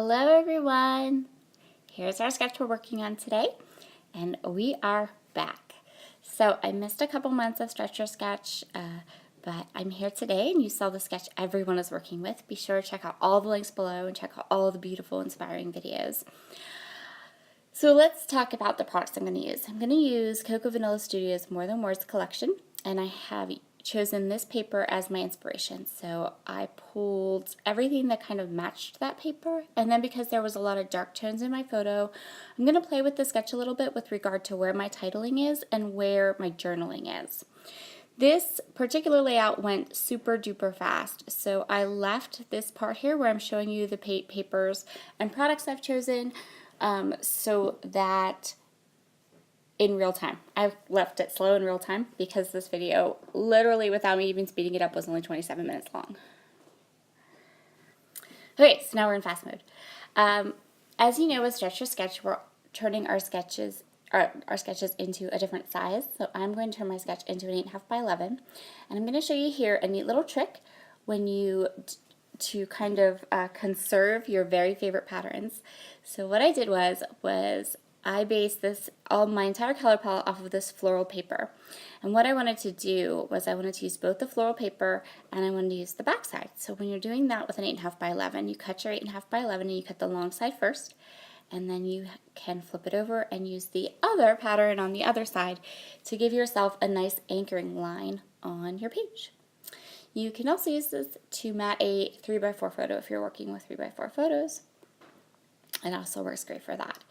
Hello everyone! Here's our sketch we're working on today, and we are back. So I missed a couple months of Stretcher Sketch, but I'm here today and you saw the sketch everyone is working with. Be sure to check out all the links below and check out all the beautiful, inspiring videos. So let's talk about the products I'm going to use. I'm going to use Cocoa Vanilla Studios More Than Words collection, and I have chosen this paper as my inspiration. So I pulled everything that kind of matched that paper, and then because there was a lot of dark tones in my photo, I'm going to play with the sketch a little bit with regard to where my titling is and where my journaling is. This particular layout went super duper fast, so I left this part here where I'm showing you the papers and products I've chosen so that in real time. I left it slow in real time because this video, literally without me even speeding it up, was only 27 minutes long. Okay, so now we're in fast mode. As you know, with Stretcher Sketch, we're turning our sketches into a different size. So I'm going to turn my sketch into an 8.5 by 11, and I'm going to show you here a neat little trick when you to kind of conserve your very favorite patterns. So what I did was I based my entire color palette off of this floral paper. And what I wanted to do was I wanted to use both the floral paper and I wanted to use the back side. So when you're doing that with an 8.5 by 11, you cut your 8.5 by 11 and you cut the long side first, and then you can flip it over and use the other pattern on the other side to give yourself a nice anchoring line on your page. You can also use this to mat a 3x4 photo if you're working with 3x4 photos. It also works great for that.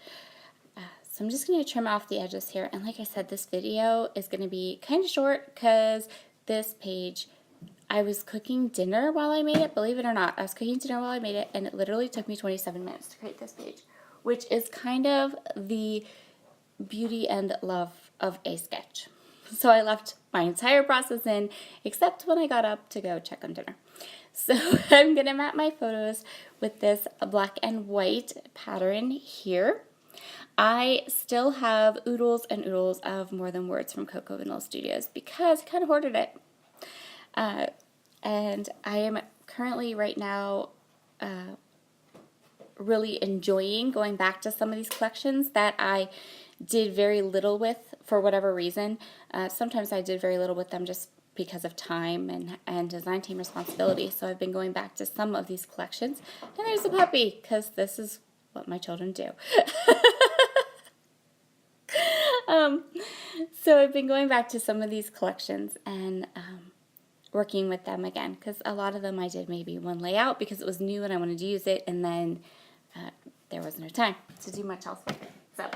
So I'm just going to trim off the edges here, and like I said, this video is going to be kind of short because this page, I was cooking dinner while I made it, believe it or not. I was cooking dinner while I made it, and it literally took me 27 minutes to create this page, which is kind of the beauty and love of a sketch. So I left my entire process in, except when I got up to go check on dinner. So I'm going to mat my photos with this black and white pattern here. I still have oodles and oodles of More Than Words from Cocoa Vanilla Studios because I kind of hoarded it. And I am currently right now really enjoying going back to some of these collections that I did very little with for whatever reason. Sometimes I did very little with them just because of time and design team responsibility. So I've been going back to some of these collections. And there's a puppy, because this is what my children do. So I've been going back to some of these collections and working with them again, because a lot of them I did maybe one layout because it was new and I wanted to use it, and then there was no time to do much else with it. So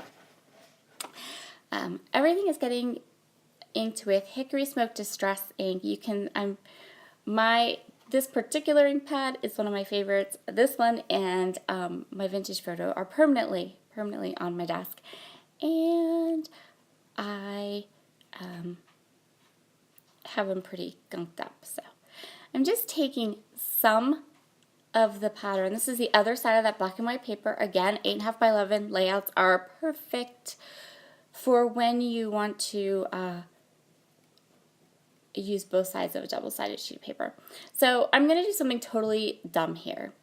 everything is getting inked with Hickory Smoke Distress ink. You can this particular ink pad is one of my favorites. This one and my vintage photo are permanently on my desk, and I have them pretty gunked up. So I'm just taking some of the pattern. This is the other side of that black and white paper. Again, 8.5 by 11 layouts are perfect for when you want to use both sides of a double-sided sheet of paper. So I'm going to do something totally dumb here.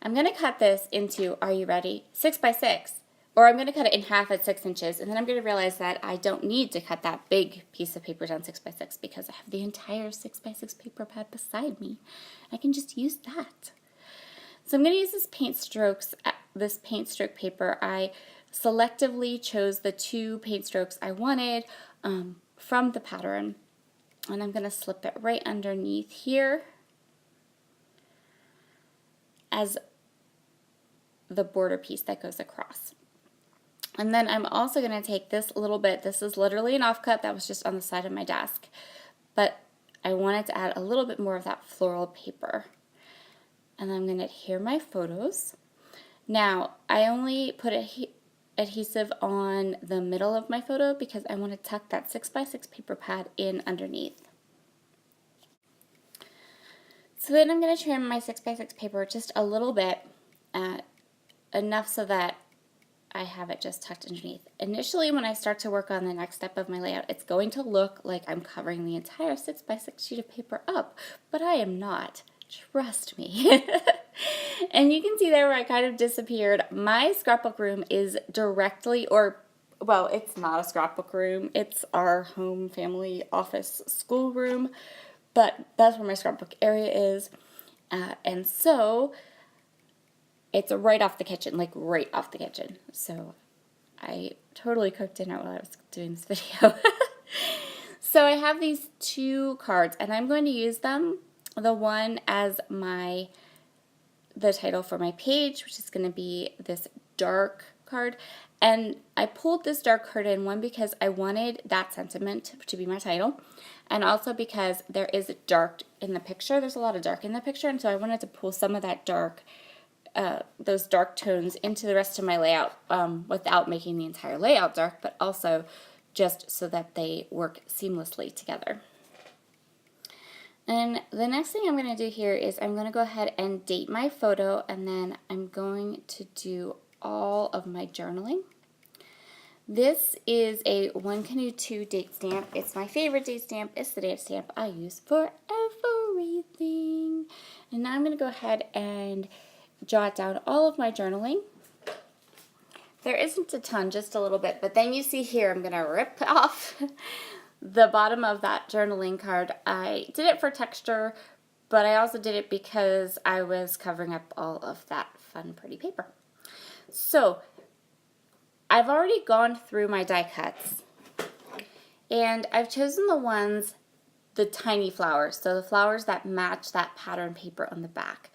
I'm going to cut this into, are you ready, 6 by 6. Or I'm going to cut it in half at 6 inches, and then I'm going to realize that I don't need to cut that big piece of paper down 6 by 6 because I have the entire 6 by 6 paper pad beside me. I can just use that. So I'm going to use this paint stroke paper. I selectively chose the 2 paint strokes I wanted from the pattern, and I'm going to slip it right underneath here as the border piece that goes across. And then I'm also going to take this little bit. This is literally an offcut that was just on the side of my desk, but I wanted to add a little bit more of that floral paper. And I'm going to adhere my photos. Now, I only put adhesive on the middle of my photo because I want to tuck that 6 by 6 paper pad in underneath. So then I'm going to trim my 6 by 6 paper just a little bit, enough so that I have it just tucked underneath. Initially, when I start to work on the next step of my layout, it's going to look like I'm covering the entire 6 by 6 sheet of paper up, but I am not. Trust me. And you can see there where I kind of disappeared. My scrapbook room is directly, or, well, it's not a scrapbook room. It's our home, family, office, school room. But that's where my scrapbook area is. And so it's right off the kitchen, like right off the kitchen. So I totally cooked dinner while I was doing this video. So I have these 2 cards, and I'm going to use them. The one as the title for my page, which is going to be this dark card. And I pulled this dark card in, one, because I wanted that sentiment to be my title, and also because there is dark in the picture. There's a lot of dark in the picture, and so I wanted to pull some of that dark, those dark tones into the rest of my layout without making the entire layout dark, but also just so that they work seamlessly together. And the next thing I'm going to do here is I'm going to go ahead and date my photo, and then I'm going to do all of my journaling. This is a One Canoe 2 date stamp. It's my favorite date stamp. It's the date stamp I use for everything. And now I'm going to go ahead and jot down all of my journaling. There isn't a ton, just a little bit, but then you see here I'm going to rip off the bottom of that journaling card. I did it for texture, but I also did it because I was covering up all of that fun, pretty paper. So I've already gone through my die cuts, and I've chosen the tiny flowers, so the flowers that match that pattern paper on the back.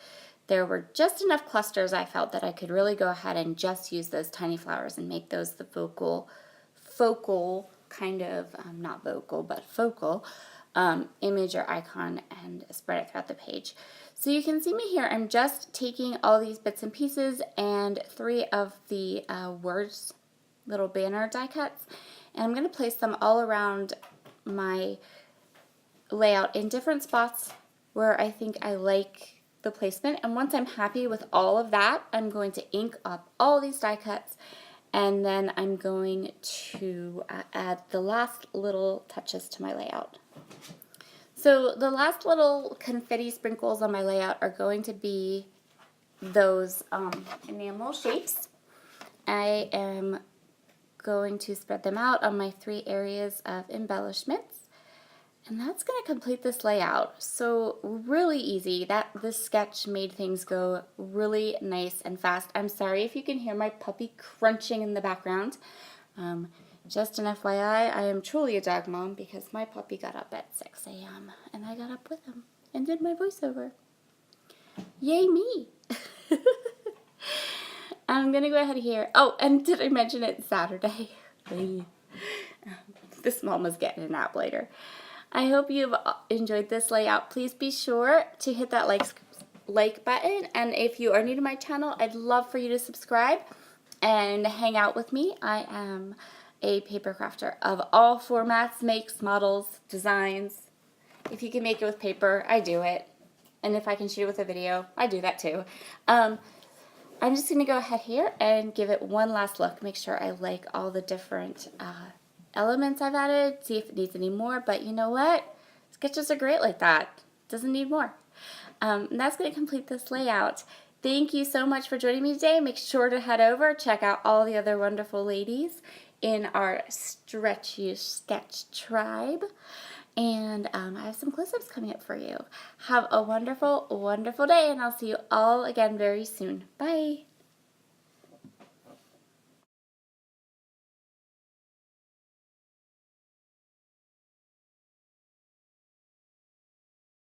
There were just enough clusters I felt that I could really go ahead and just use those tiny flowers and make those the focal kind of, not vocal, but focal image or icon, and spread it throughout the page. So you can see me here. I'm just taking all these bits and pieces and 3 of the words, little banner die cuts, and I'm going to place them all around my layout in different spots where I think I like the placement. And once I'm happy with all of that, I'm going to ink up all these die cuts, and then I'm going to add the last little touches to my layout. So the last little confetti sprinkles on my layout are going to be those enamel shapes. I am going to spread them out on my 3 areas of embellishments. And that's going to complete this layout. So really easy. This sketch made things go really nice and fast. I'm sorry if you can hear my puppy crunching in the background. Just an FYI, I am truly a dog mom because my puppy got up at 6 a.m. and I got up with him and did my voiceover. Yay me! I'm going to go ahead here. Oh, and did I mention it's Saturday? This mama's getting a nap later. I hope you've enjoyed this layout. Please be sure to hit that like button. And if you are new to my channel, I'd love for you to subscribe and hang out with me. I am a paper crafter of all formats, makes, models, designs. If you can make it with paper, I do it. And if I can shoot it with a video, I do that too. I'm just going to go ahead here and give it one last look. Make sure I like all the different elements I've added, see if it needs any more, but you know what? Sketches are great like that. Doesn't need more. And that's going to complete this layout. Thank you so much for joining me today. Make sure to head over, check out all the other wonderful ladies in our Stretch You Sketch tribe. And I have some close-ups coming up for you. Have a wonderful, wonderful day, and I'll see you all again very soon. Bye.